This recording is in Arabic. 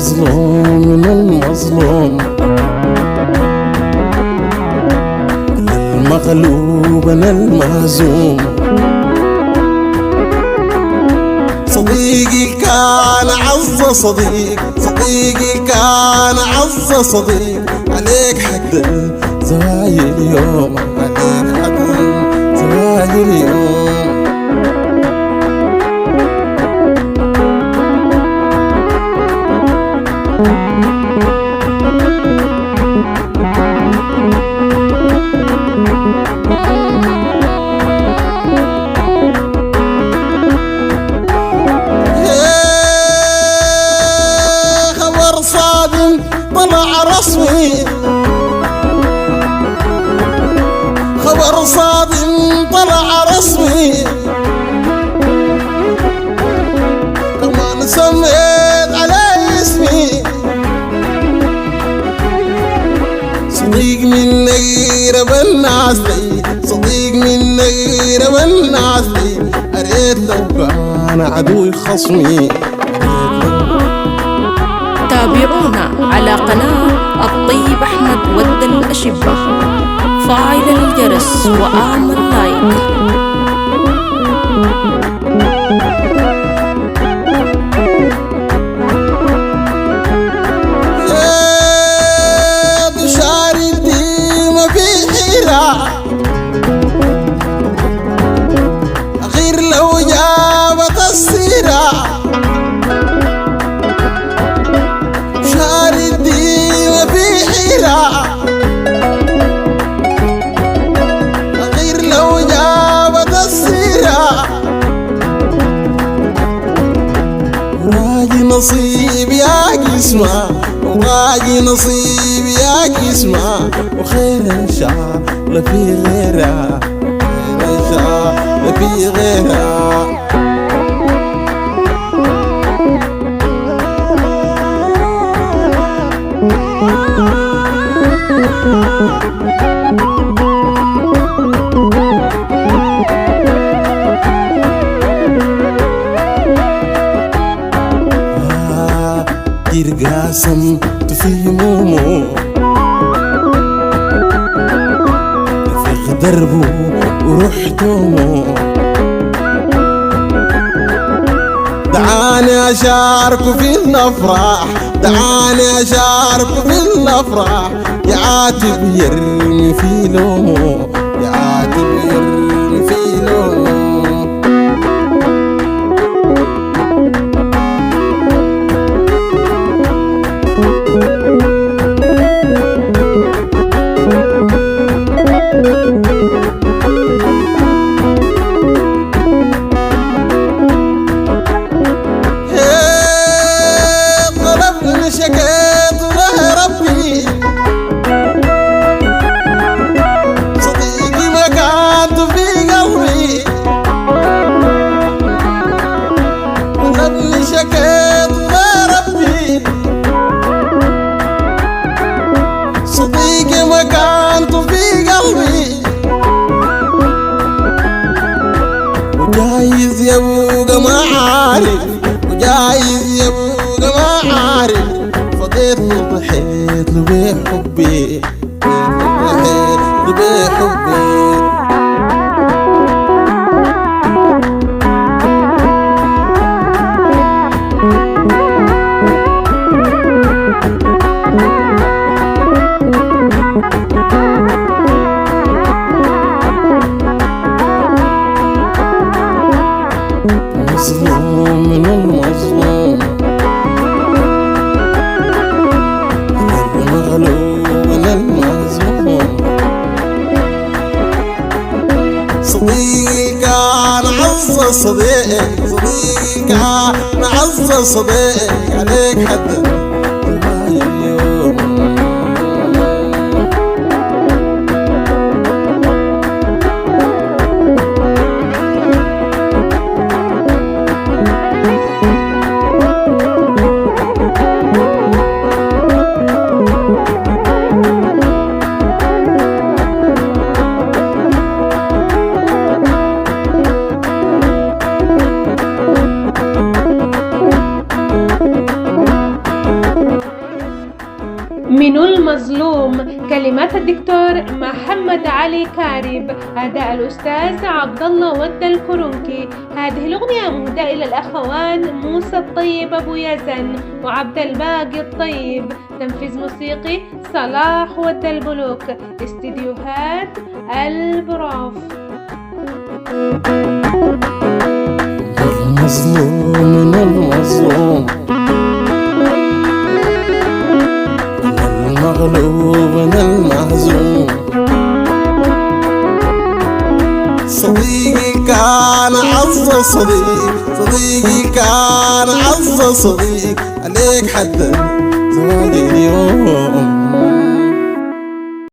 المظلوم من المظلوم، المغلوب أنا المهزوم. صديقي كان عز صديق، صديقي كان عز صديق، عليك حد الزوايا اليوم، عليك حد الزوايا اليوم. خبر صادم طلع رسمي، خبر صادم طلع رسمي، كمان سميت علي اسمي. صديق من غير بالناس لي، صديق من غير بالناس لي، أريد لو كان عدوي خصمي. تابعونا على قناة الطيب أحمد ود الأشبة، فاعل الجرس وأعمل لايك. غير لو جابت السيرة، شاردي ما في حيرة. غير لو جابت السيرة، راجي نصيب يا قسمة، وراجي نصيب يا قسمة، وخير إن شاء الله في غيرها، خير إن شاء الله في غيرها. دير قاسم في مومو، رفيق دربه ورحت أمه، دعاني أشارك في الأفراح، دعاني أشارك في الأفراح، يعاتب يرمي في لومه، يعاتب يرمي في لومه. طلبني شكيت له ربي، صديقي ما كانت في قلبي. طلبني شكيت له ربي، صديقي ما كانت في قلبي. وجايز يبقى ما عارف، وجايز يبقى ما عارف، فضيت له ضحيت له بحبي، ضحيت له بحبي. مظلوم من المظلوم، المغلوب من المهزوم. صديقي كان عز صديق، صديقي كان عز صديق، عليك حد اليوم. من المظلوم، كلمات الدكتور محمد علي كارب، أداء الأستاذ عبد الله ود الكرنكي. هذه الأغنية مهداة إلى الأخوان موسى الطيب أبو يزن وعبد الباقي الطيب. تنفيذ موسيقي صلاح ود البلوك، استديوهات البراف. المظلوم من المظلوم، المغلوب من المهزوم. صديقي كان عز صديق، صديقي كان عز صديق، عليك حد زواجي اليوم.